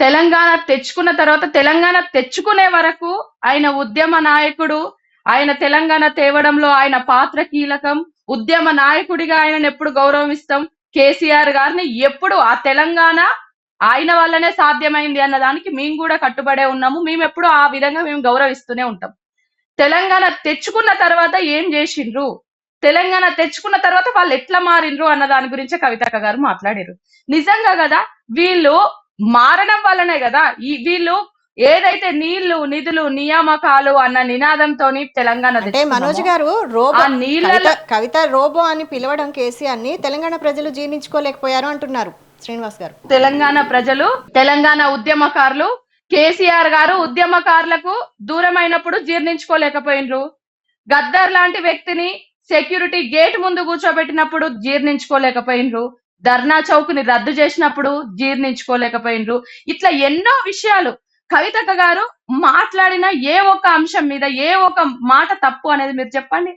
తెలంగాణ తెచ్చుకున్న తర్వాత తెలంగాణ తెచ్చుకునే వరకు ఆయన ఉద్యమ నాయకుడు. ఆయన తెలంగాణ తేవడంలో ఆయన పాత్ర కీలకం. ఉద్యమ నాయకుడిగా ఆయనను ఎప్పుడు గౌరవిస్తాం. కేసీఆర్ గారిని ఎప్పుడు ఆ తెలంగాణ ఆయన వల్లనే సాధ్యమైంది అన్న దానికి మేము కూడా కట్టుబడే ఉన్నాము. మేమెప్పుడు ఆ విధంగా మేము గౌరవిస్తూనే ఉంటాం. తెలంగాణ తెచ్చుకున్న తర్వాత ఏం చేసిండ్రు, తెలంగాణ తెచ్చుకున్న తర్వాత వాళ్ళు ఎట్లా మారిండ్రు అన్న దాని గురించే కవితక్క గారు మాట్లాడారు. నిజంగా కదా, వీళ్ళు మారడం వల్లనే కదా వీళ్ళు ఏదైతే నీళ్లు నిధులు నియామకాలు అన్న నినాదంతోని తెలంగాణ అంటే మనోజ్ గారు ఆ నీళ్ళ కవిత రోబో అని పిలవడం కేసీఆర్ ని తెలంగాణ ప్రజలు జీర్ణించుకోలేకపోయారు అంటున్నారు శ్రీనివాస్ గారు. తెలంగాణ ప్రజలు, తెలంగాణ ఉద్యమకారులు కేసీఆర్ గారు ఉద్యమకారులకు దూరమైనప్పుడు జీర్ణించుకోలేకపోయినరు. గద్దర్ లాంటి వ్యక్తిని సెక్యూరిటీ గేట్ ముందు కూర్చోబెట్టినప్పుడు జీర్ణించుకోలేకపోయినరు. ధర్నా చౌక్ ని రద్దు చేసినప్పుడు జీర్ణించుకోలేకపోయినరు. ఇట్లా ఎన్నో విషయాలు కవితక్క గారు మాట్లాడిన ఏ ఒక్క అంశం మీద ఏ ఒక్క మాట తప్పు అనేది మీరు చెప్పండి.